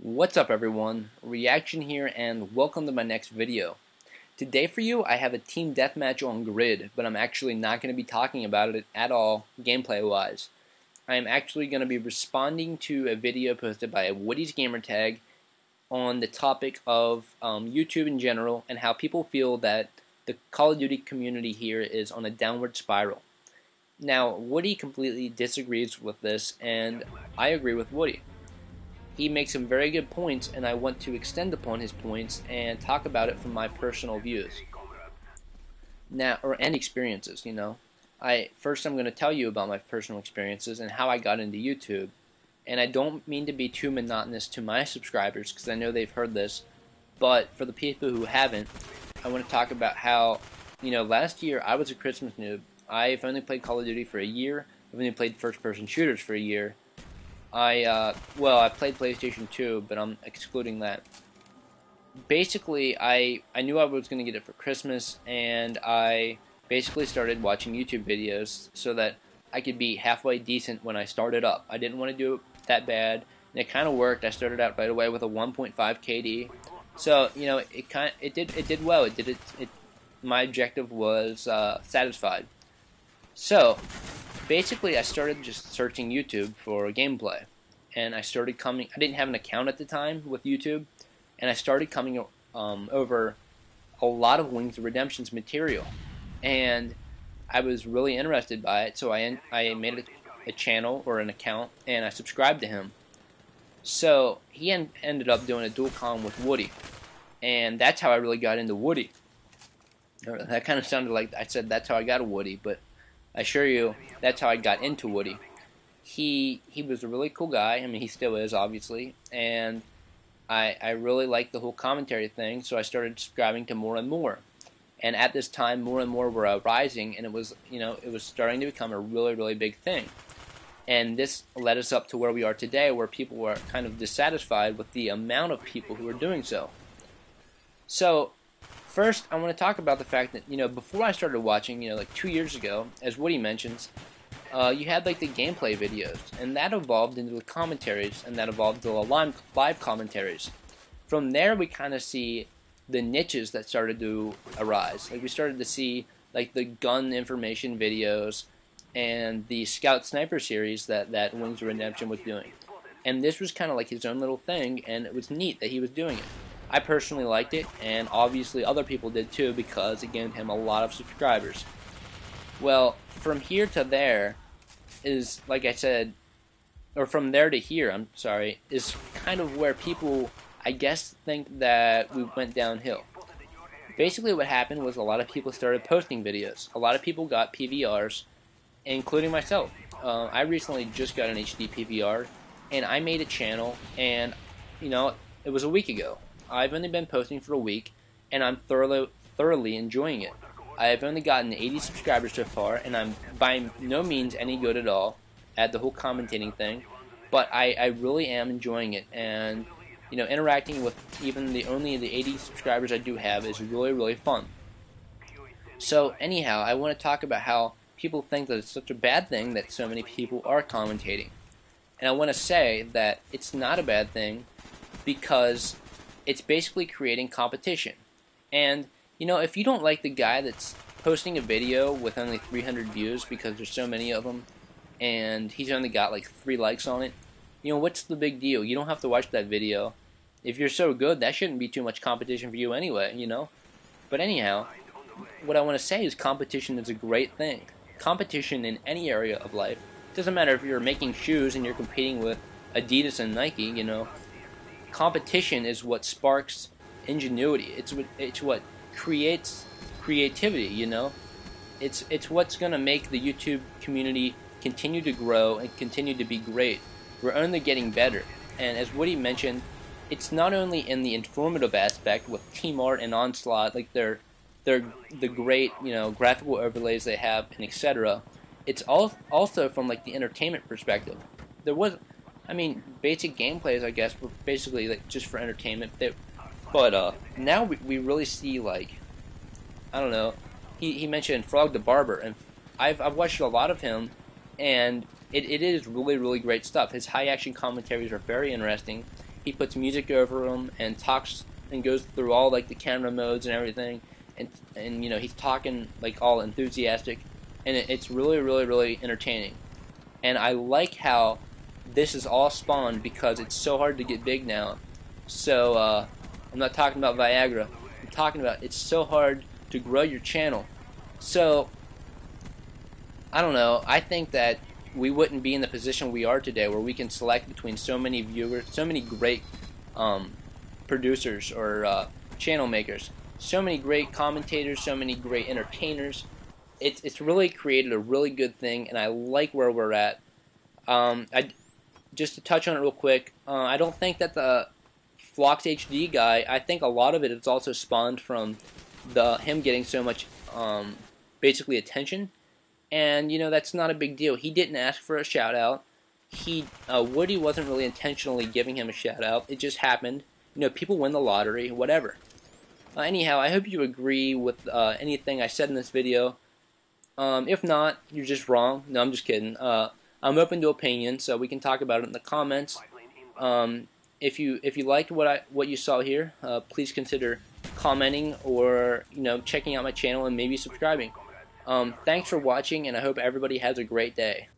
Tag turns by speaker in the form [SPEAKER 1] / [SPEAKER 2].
[SPEAKER 1] What's up everyone, Reaction here and welcome to my next video. Today for you I have a team deathmatch on grid, but I'm actually not going to be talking about it at all gameplay wise. I am actually going to be responding to a video posted by WoodysGamertag on the topic of YouTube in general and how people feel that the Call of Duty community here is on a downward spiral. Now Woody completely disagrees with this and I agree with Woody. He makes some very good points, and I want to extend upon his points and talk about it from my personal views. Now, and experiences, you know. First I'm going to tell you about my personal experiences and how I got into YouTube. And I don't mean to be too monotonous to my subscribers, because I know they've heard this, but for the people who haven't, I want to talk about how, last year I was a Christmas noob. I've only played Call of Duty for a year. I've only played first-person shooters for a year. I played PlayStation 2, but I'm excluding that. Basically, I knew I was going to get it for Christmas, and I basically started watching YouTube videos so that I could be halfway decent when I started up. I didn't want to do it that bad, and it kind of worked. I started out right away with a 1.5 KD, so it did well. My objective was satisfied. So basically, I started just searching YouTube for gameplay, and I didn't have an account at the time with YouTube, and I started coming over a lot of Wings of Redemption's material, and I was really interested by it, so I made a channel or an account, and I subscribed to him. So he ended up doing a dual com with Woody, and that's how I really got into Woody. That kind of sounded like I said that's how I got a Woody, but I assure you, that's how I got into Woody. He was a really cool guy. I mean, he still is, obviously. And I really liked the whole commentary thing, so I started subscribing to more and more. And at this time, more and more were rising, and it was starting to become a really, really big thing. And this led us up to where we are today, where people were kind of dissatisfied with the amount of people who were doing so. So first, I want to talk about the fact that, before I started watching, like 2 years ago, as Woody mentions, you had like the gameplay videos, and that evolved into the commentaries, and that evolved to the live commentaries. From there, we kind of see the niches that started to arise. Like we started to see like the gun information videos and the Scout Sniper series that Wings of Redemption was doing. And this was kind of like his own little thing, and it was neat that he was doing it. I personally liked it, and obviously other people did too, because it gave him a lot of subscribers. Well, from here to there is, like I said, or from there to here, I'm sorry, is kind of where people, I guess, think that we went downhill. Basically what happened was a lot of people started posting videos. A lot of people got PVRs, including myself. I recently just got an HD PVR, and I made a channel, and, it was a week ago. I've only been posting for a week, and I'm thoroughly enjoying it. I have only gotten 80 subscribers so far, and I'm by no means any good at all at the whole commentating thing, but I really am enjoying it, and interacting with even only the 80 subscribers I do have is really, really fun. So anyhow, I want to talk about how people think that it's such a bad thing that so many people are commentating. And I want to say that it's not a bad thing, because it's basically creating competition. And, if you don't like the guy that's posting a video with only 300 views because there's so many of them, and he's only got like 3 likes on it, what's the big deal? You don't have to watch that video. If you're so good, that shouldn't be too much competition for you anyway, But anyhow, what I want to say is competition is a great thing. Competition in any area of life. It doesn't matter if you're making shoes and you're competing with Adidas and Nike, Competition is what sparks ingenuity. It's what creates creativity, It's what's going to make the YouTube community continue to grow and continue to be great. We're only getting better. And as Woody mentioned, it's not only in the informative aspect with Team Art and Onslaught, like the great, graphical overlays they have and etc. It's also from like the entertainment perspective. Basic gameplays, I guess, were basically like just for entertainment. But now we really see, like, I don't know. He mentioned Frog the Barber, and I've watched a lot of him, and it is really, really great stuff. His high action commentaries are very interesting, he puts music over them and talks and goes through all like the camera modes and everything, and you know, he's talking like all enthusiastic, and it's really entertaining. And I like how this is all spawned because it's so hard to get big now. So I'm not talking about Viagra. I'm talking about it's so hard to grow your channel. So I don't know. I think that we wouldn't be in the position we are today, where we can select between so many viewers, so many great producers or channel makers, so many great commentators, so many great entertainers. It's really created a really good thing, and I like where we're at. Just to touch on it real quick, I don't think that the Flox HD guy, I think a lot of it is also spawned from him getting so much basically attention. And you know, that's not a big deal. He didn't ask for a shout out. Woody wasn't really intentionally giving him a shout out. It just happened. You know, people win the lottery, whatever. Anyhow, I hope you agree with anything I said in this video. If not, you're just wrong. No, I'm just kidding. I'm open to opinions, so we can talk about it in the comments. If you liked what you saw here, please consider commenting or checking out my channel and maybe subscribing. Thanks for watching, and I hope everybody has a great day.